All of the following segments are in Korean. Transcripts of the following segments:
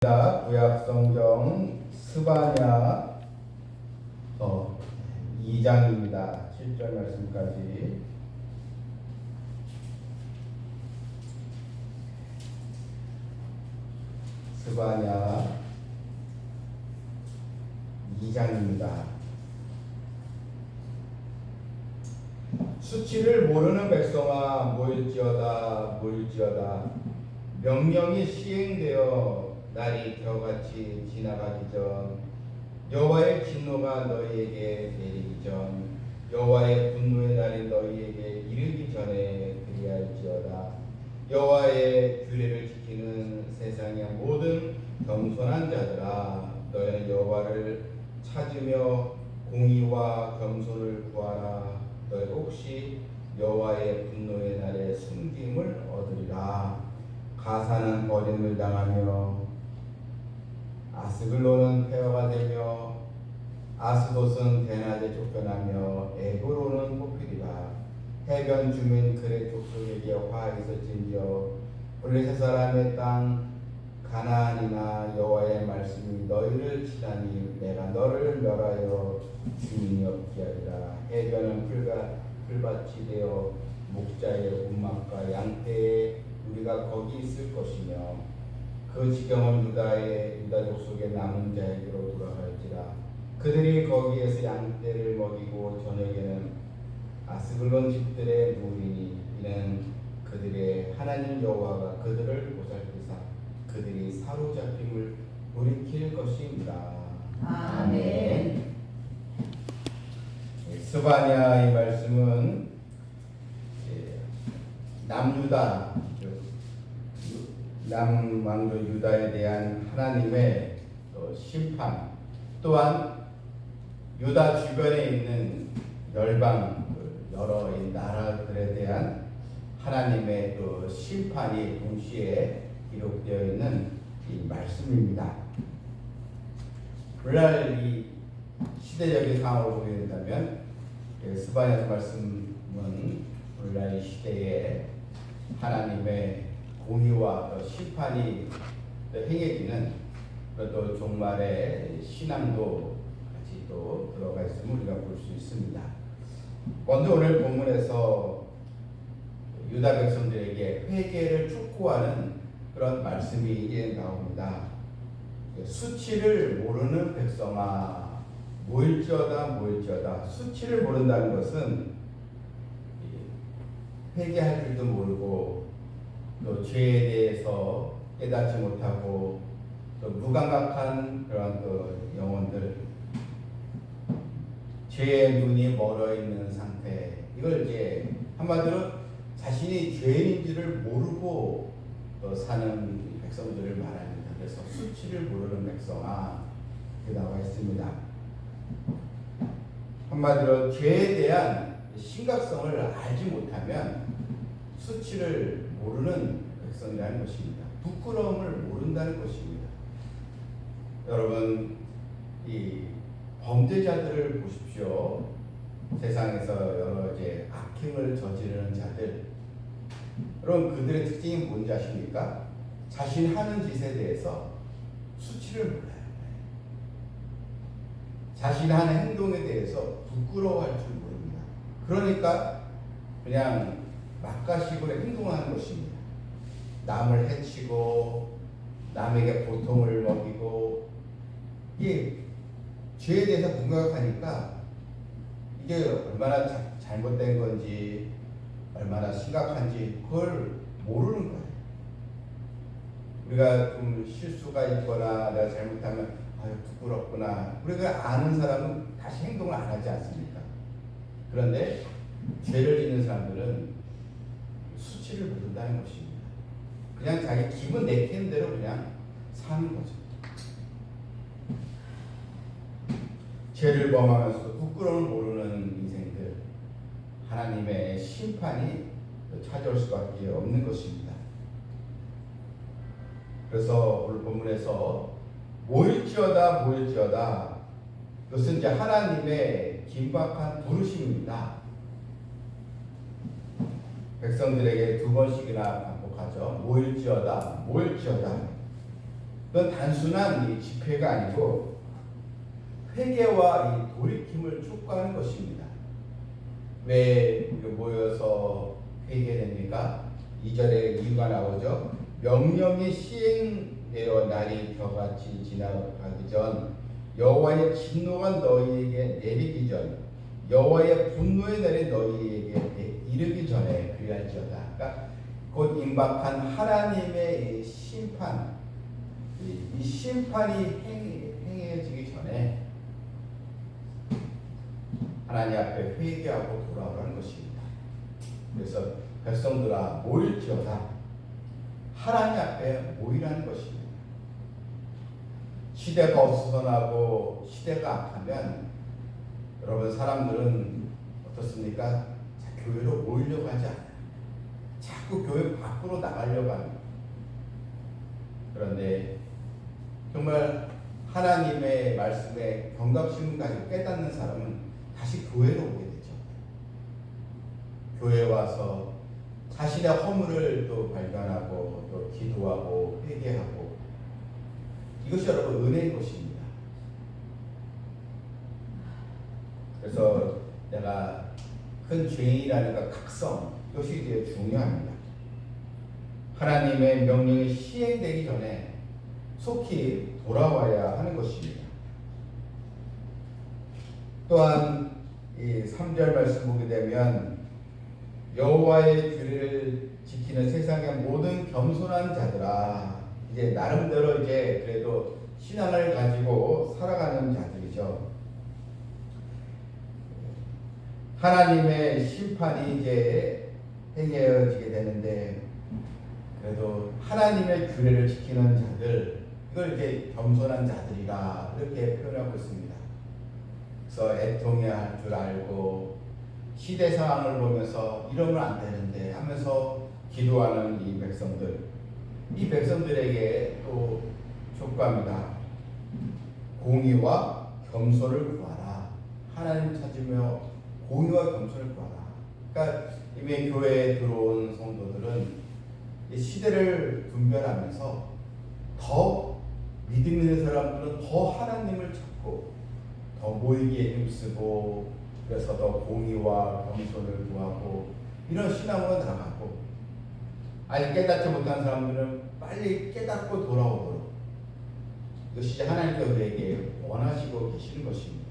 구약성경 스바냐 2장입니다. 7절 말씀까지. 스바냐 2장입니다. 수치를 모르는 백성아 모일지어다 명령이 시행되어 날이 겨같이 지나가기 전 여호와의 진노가 너희에게 내리기 전 여호와의 분노의 날이 너희에게 이르기 전에 그리할지어다. 여호와의 규례를 지키는 세상의 모든 겸손한 자들아 너희는 여호와를 찾으며 공의와 겸손을 구하라. 너희 혹시 여호와의 분노의 날에 숨김을 얻으리라. 가사는 버림을 당하며 아스글론은 폐허가 되며 아스돗은 대낮에 쫓겨나며 에그로는 뽑히리라. 해변 주민 그레 족속에게 화 있을진저 블레셋 사람의 땅 가나안이나 여호와의 말씀이 너희를 치다니 내가 너를 멸하여 주민이 없게 하리라. 해변은 풀밭이 되어 목자의 운막과 양떼에 우리가 거기 있을 것이며 그 지경은 유다 족속의 남은 자에게로 돌아갈지라. 그들이 거기에서 양떼를 먹이고 저녁에는 아스글론 집들의 누리니 이는 그들의 하나님 여호와가 그들을 보살피사 그들이 사로잡힘을 돌이킬 것입니다. 아멘. 스바냐 이 말씀은 남유다 남왕조 유다에 대한 하나님의 심판, 또한 유다 주변에 있는 열방 여러 나라들에 대한 하나님의 심판이 동시에 기록되어 있는 이 말씀입니다. 오늘날 이 시대적인 상황을 보게 된다면 스바냐 말씀은 오늘날 이 시대에 하나님의 공의와 심판이 행해지는 또 종말의 신앙도 같이 또 들어가 있음을 우리가 볼 수 있습니다. 먼저 오늘 본문에서 유다 백성들에게 회개를 촉구하는 그런 말씀이 이제 나옵니다. 수치를 모르는 백성아 모일지어다. 수치를 모른다는 것은 회개할 줄도 모르고 또 죄에 대해서 깨닫지 못하고 또 무감각한 그런 영혼들, 죄의 눈이 멀어 있는 상태, 이걸 이제 한마디로 자신이 죄인인지를 모르고 사는 백성들을 말합니다. 그래서 수치를 모르는 백성아 이렇게 나와 있습니다. 한마디로 죄에 대한 심각성을 알지 못하면 수치를 모르는 백성이라는 것입니다. 부끄러움을 모른다는 것입니다. 여러분, 이 범죄자들을 보십시오. 세상에서 여러 악행을 저지르는 자들, 여러분 그들의 특징이 뭔지 아십니까? 자신 하는 짓에 대해서 수치를 몰라요. 자신 하는 행동에 대해서 부끄러워할 줄 모릅니다. 그러니까 그냥 막가식으로 행동하는 것입니다. 남을 해치고 남에게 고통을 먹이고, 이게 죄에 대해서 무감각하니까 이게 얼마나 잘못된 건지 얼마나 심각한지 그걸 모르는 거예요. 우리가 좀 실수가 있거나 내가 잘못하면 부끄럽구나, 우리가 아는 사람은 다시 행동을 안 하지 않습니까? 그런데 죄를 짓는 사람들은 수치를 모른다는 것입니다. 그냥 자기 기분 내키는 대로 그냥 사는 거죠. 죄를 범하면서도 부끄러움을 모르는 인생들, 하나님의 심판이 찾아올 수밖에 없는 것입니다. 그래서 오늘 본문에서 모일지어다 이것은 이제 하나님의 긴박한 부르심입니다. 백성들에게 두 번씩이나 반복하죠. 모일지어다. 그건 단순한 이 집회가 아니고 회개와 이 돌이킴을 촉구하는 것입니다. 왜 모여서 회개됩니까? 2절에 이유가 나오죠. 명령이 시행되어 날이 겨같이 지나가기 전 여호와의 진노가 너희에게 내리기 전 여호와의 분노의 날이 너희에게 이르기 전에 그리할지어다. 그러니까 곧 임박한 하나님의 심판, 이 심판이 행해지기 전에 하나님 앞에 회개하고 돌아오라는 것입니다. 그래서 백성들아 모일지어다. 하나님 앞에 모이라는 것입니다. 시대가 어수선하고 시대가 악하면 여러분 사람들은 어떻습니까? 자, 교회로 모이려고 하지 않아요. 자꾸 교회 밖으로 나가려고 합니다. 그런데 정말 하나님의 말씀에 경각심을 가지고 깨닫는 사람은 다시 교회로 오게 되죠. 교회에 와서 자신의 허물을 또 발견하고 또 기도하고 회개하고 이것이 여러분 은혜인 것입니다. 그래서 내가 큰 죄인이라는 그 각성 이것이 이제 중요합니다. 하나님의 명령이 시행되기 전에 속히 돌아와야 하는 것입니다. 또한 이 3절 말씀 보게 되면 여호와의 규례를 지키는 세상의 모든 겸손한 자들아, 이제 나름대로 이제 그래도 신앙을 가지고 살아가는 자들이죠. 하나님의 심판이 이제 행해지게 되는데 그래도 하나님의 규례를 지키는 자들, 이걸 이제 겸손한 자들이라 이렇게 표현하고 있습니다. 그래서 애통해야 할 줄 알고 시대 상황을 보면서 이러면 안 되는데 하면서 기도하는 이 백성들, 이 백성들에게 또 촉구합니다. 공의와 겸손을 구하라. 하나님 찾으며 공의와 겸손을 구하라. 그러니까 이미 교회에 들어온 성도들은 이 시대를 분별하면서 더 믿음 있는 사람들은 더 하나님을 찾고 더 모이기에 힘쓰고 그래서 더 공의와 겸손을 구하고 이런 신앙으로 나가고, 아직 깨닫지 못한 사람들은 빨리 깨닫고 돌아오도록 이것이 하나님께서 우리에게 원하시고 계시는 것입니다.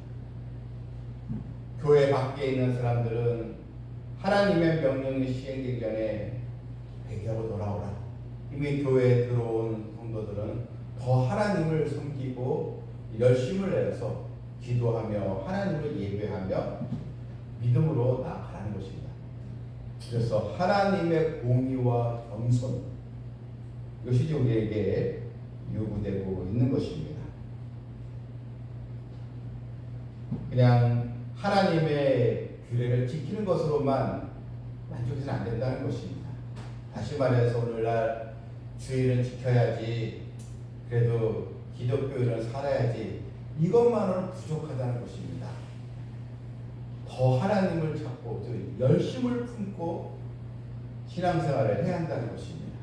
교회 밖에 있는 사람들은 하나님의 명령이 시행되기 전에 회개하고 돌아오라. 이미 교회에 들어온 성도들은 더 하나님을 섬기고 열심을 내서 기도하며 하나님을 예배하며 믿음으로 나아가는 것입니다. 그래서 하나님의 공의와 겸손, 이것이 우리에게 요구되고 있는 것입니다. 그냥 하나님의 규례를 지키는 것으로만 만족해서는 안 된다는 것입니다. 다시 말해서 오늘날 주일은 지켜야지, 그래도 기독교인은 살아야지, 이것만으로는 부족하다는 것입니다. 더 하나님을 찾고 열심을 품고 신앙생활을 해야 한다는 것입니다.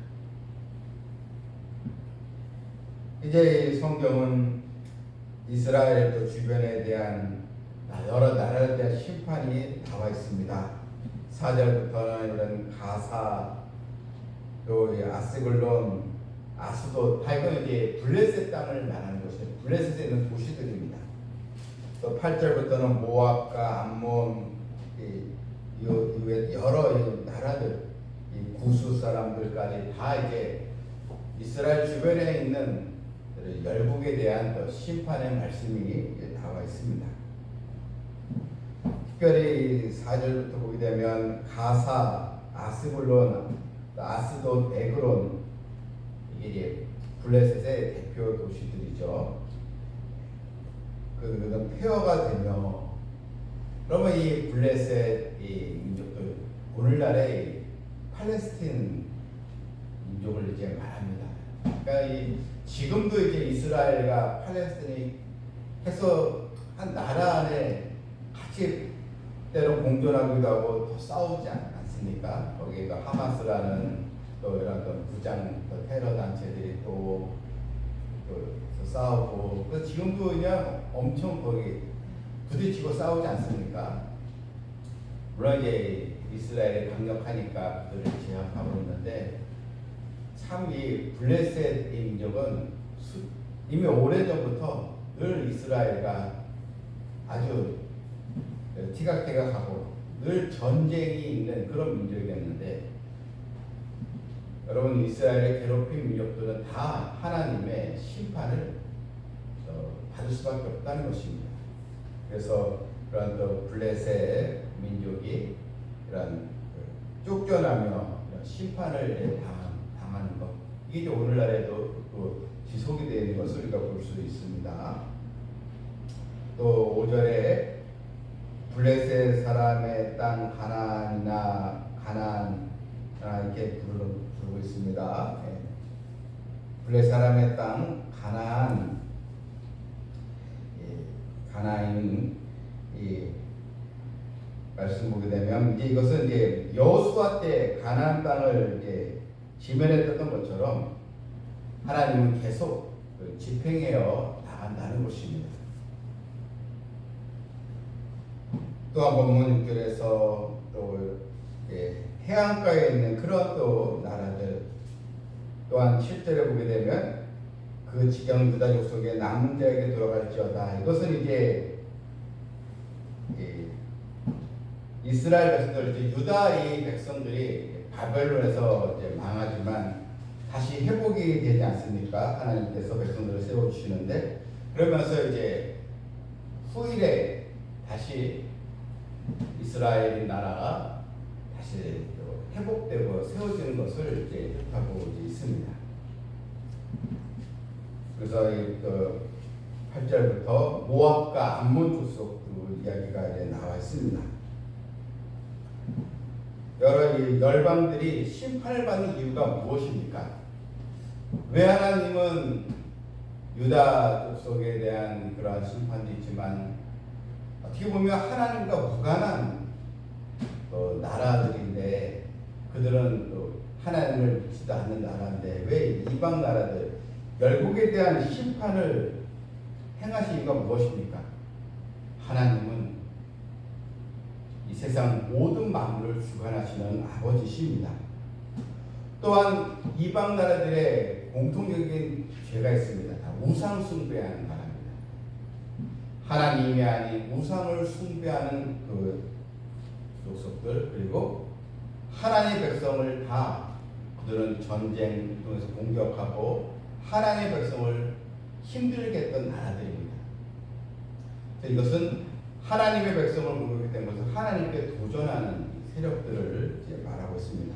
이제 성경은 이스라엘 또 주변에 대한 여러 나라에 대한 심판이 나와 있습니다. 4절부터는 이런 가사, 또 아스글론, 아스돗, 다 이건 이제 블레셋 땅을 말하는 것이에요. 블레셋에 있는 도시들입니다. 또 8절부터는 모압과 암몬, 이외 여러 나라들, 이 구수 사람들까지 다 이제 이스라엘 주변에 있는 열국에 대한 또 심판의 말씀이 나와 있습니다. 특별히 4절부터 보게 되면 가사, 아스글론, 아스돗, 에그론, 이게 블레셋의 대표 도시들이죠. 그건 폐허가 되며, 그러면 이 블레셋 이 민족들, 오늘날의 팔레스틴 민족을 이제 말합니다. 그러니까 지금도 이제 이스라엘과 팔레스틴이 해서 한 나라 안에 같이 때로 공존하기도 하고 더 싸우지 않습니까? 거기에 하마스라는 또 이런 부장 또 테러 단체들이 또 싸우고, 그래서 지금도 그냥 엄청 거기 부딪히고 싸우지 않습니까? 물론 이제 이스라엘이 강력하니까 그들을 제압하고 있는데, 참 이 블레셋 민족은 이미 오래전부터 늘 이스라엘과 아주 티격태격하고 늘 전쟁이 있는 그런 민족이었는데, 여러분 이스라엘의 괴롭힌 민족들은 다 하나님의 심판을 받을 수밖에 없다는 것입니다. 그래서 그런 또 블레셋 민족이 이런 쫓겨나며 이런 심판을 당하는 것, 이게 오늘날에도 또 지속이 되는 것을 우리가 볼 수 있습니다. 또 5절에 블레셋 사람의 땅 가나안 이렇게 부르고 있습니다. 블레셋 사람의 땅 가나안, 가나안 이 말씀 보게 되면 이제 이것은 이제 여호수아 때 가나안 땅을 이제 지면했던 것처럼 하나님은 계속 집행하여 나간다는 것입니다. 또한 본문 6절에서 또 해안가에 있는 그런 또 나라들, 또한 7절에 보게 되면 그 지경 유다 족속의 남은 자에게 돌아갈지어다. 이것은 이제 이스라엘 백성들, 유다의 백성들이 바벨론에서 이제 망하지만 다시 회복이 되지 않습니까? 하나님께서 백성들을 세워주시는데, 그러면서 이제 후일에 다시 이스라엘 나라가 다시 회복되고 세워지는 것을 이제 뜻하고 있습니다. 그래서 이 8절부터 모압과 암몬 족속 이야기가 이제 나와 있습니다. 여러 이 열방들이 심판을 받는 이유가 무엇입니까? 왜 하나님은 유다 족속에 대한 그러한 심판도 있지만 어떻게 보면 하나님과 무관한 나라들인데, 그들은 또 하나님을 믿지도 않는 나라인데 왜 이방 나라들 열국에 대한 심판을 행하신 이유가 무엇입니까? 하나님은 이 세상 모든 만물을 주관하시는 아버지십니다. 또한 이방 나라들의 공통적인 죄가 있습니다. 다 우상 숭배하는 나라입니다. 하나님이 아닌 우상을 숭배하는 그 족속들, 그리고 하나님의 백성을 다 그들은 전쟁 통해서 공격하고 하나님의 백성을 힘들게 했던 나라들입니다. 이것은 하나님의 백성을 공격했던 것은 하나님께 도전하는 세력들을 이제 말하고 있습니다.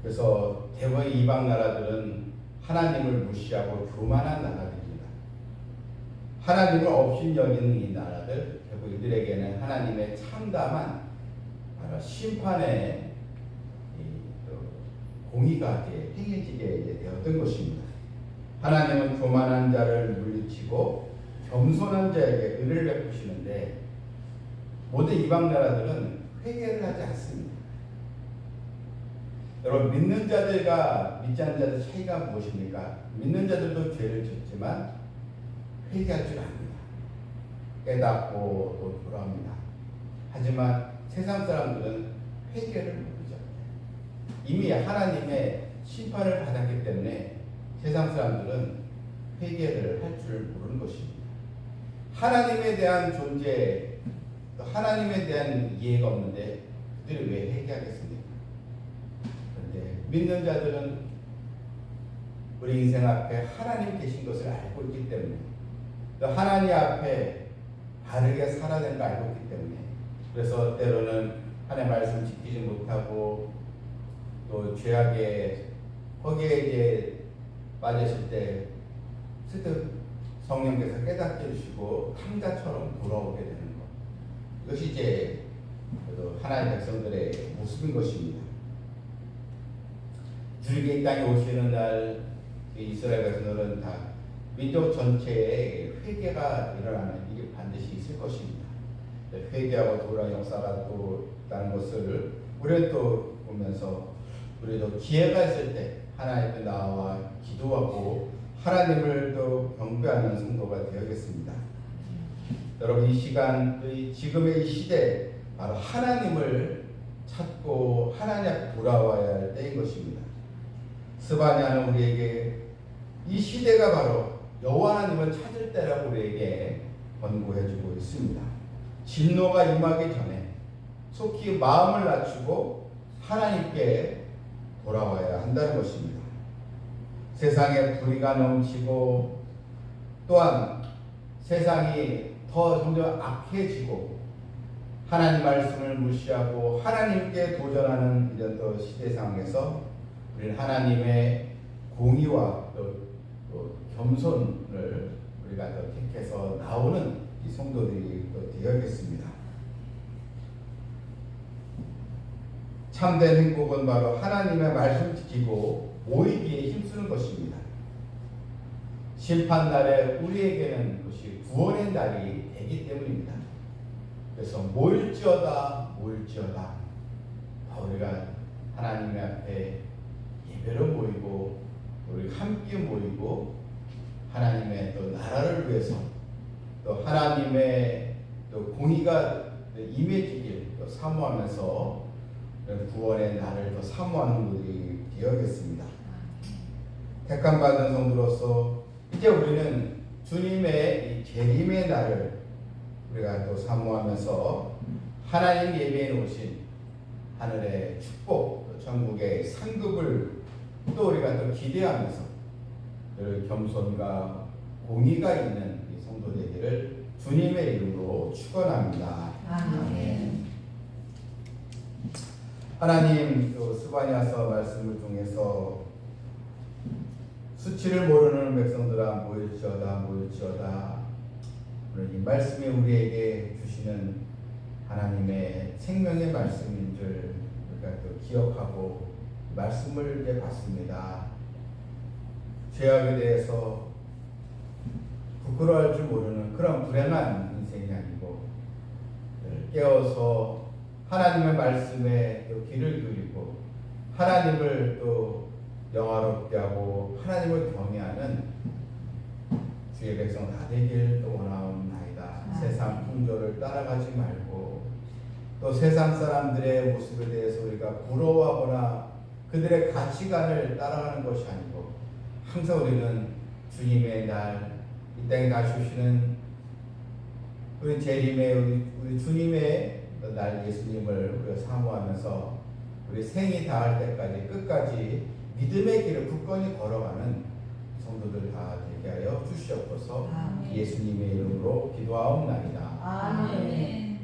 그래서 대부분 이방 나라들은 하나님을 무시하고 교만한 나라들입니다. 하나님을 없인 여기는 이 나라들, 결국 이들에게는 하나님의 참담한 심판의 공의가 행해지게 되었던 것입니다. 하나님은 교만한 자를 물리치고 겸손한 자에게 은혜를 베푸시는데, 모든 이방 나라들은 회개를 하지 않습니다. 여러분, 믿는 자들과 믿지 않는 자들 차이가 무엇입니까? 믿는 자들도 죄를 짓지만 회개할 줄 압니다. 깨닫고 또 돌아옵니다. 하지만 세상 사람들은 회개를 모르죠. 이미 하나님의 심판을 받았기 때문에 세상 사람들은 회개를 할 줄 모르는 것입니다. 하나님에 대한 존재, 또 하나님에 대한 이해가 없는데 그들이 왜 회개하겠습니까? 그런데 믿는 자들은 우리 인생 앞에 하나님 계신 것을 알고 있기 때문에, 또 하나님 앞에 바르게 살아야 되는 걸 알고 있기 때문에, 그래서 때로는 하나님의 말씀 지키지 못하고 또 죄악에 거기에 이제 빠졌을 때 스뜻 성령께서 깨닫게 해주시고 탕자처럼 돌아오게 되는 것, 이것이 이제 하나님의 백성들의 모습인 것입니다. 주님이 이 땅에 오시는 날 이스라엘 백성들은 다 민족 전체에 회개가 일어나는 일이 반드시 있을 것입니다. 회개하고 돌아오는 역사가 또 있다는 것을 우리는 또 보면서, 우리도 기회가 있을 때 하나님께 나와 기도하고 하나님을 또 경배하는 성도가 되어야겠습니다. 여러분 이 시간, 지금의 이 시대 바로 하나님을 찾고 하나님 앞에 돌아와야 할 때인 것입니다. 스바냐는 우리에게 이 시대가 바로 여호와 하나님을 찾을 때라고 우리에게 권고해주고 있습니다. 진노가 임하기 전에 속히 마음을 낮추고 하나님께 돌아와야 한다는 것입니다. 세상에 불의가 넘치고 또한 세상이 더 점점 악해지고 하나님 말씀을 무시하고 하나님께 도전하는 이런 또 시대 상황에서 우리는 하나님의 공의와 또 겸손을 우리가 또 택해서 나오는 이 성도들이 또 되어야겠습니다. 참된 행복은 바로 하나님의 말씀 지키고 모이기에 힘쓰는 것입니다. 심판날에 우리에게는 그것이 구원의 날이 되기 때문입니다. 그래서 모일지어다 우리가 하나님의 앞에 예배로 모이고 우리 함께 모이고 하나님의 또 나라를 위해서 또 하나님의 또 공의가 임해지길 또 사모하면서 구원의 날을 더 사모하는 분들이 되어야겠습니다. 택함받은 성도로서 이제 우리는 주님의 이 재림의 날을 우리가 또 사모하면서 하나님 예배에 오신 하늘의 축복, 또 천국의 상급을 또 우리가 또 기대하면서 늘 겸손과 공의가 있는 이 성도 되기를 주님의 이름으로 축원합니다. 아멘. 하나님 또 스바냐서 말씀을 통해서 수치를 모르는 백성들아 모일지어다 오늘 이 말씀이 우리에게 주시는 하나님의 생명의 말씀인 줄 우리가 또 기억하고 말씀을 이제 받습니다. 죄악에 대해서 부끄러워할 줄 모르는 그런 불행한 인생이 아니고 깨어서 하나님의 말씀에 또 귀를 기울이고 하나님을 또 영화롭게 하고 하나님을 경외하는 주의 백성 다 되길 또 원하옵나이다. 세상 풍조를 따라가지 말고 또 세상 사람들의 모습에 대해서 우리가 부러워하거나 그들의 가치관을 따라가는 것이 아니고 항상 우리는 주님의 날, 이 땅에 다시 오시는 우리 재림의 우리 주님의 날 예수님을 우리가 사모하면서 우리 생이 닿을 때까지 끝까지 믿음의 길을 굳건히 걸어가는 성도들 다 되게 하여 주시옵소서. 예수님의 이름으로 기도하옵나이다.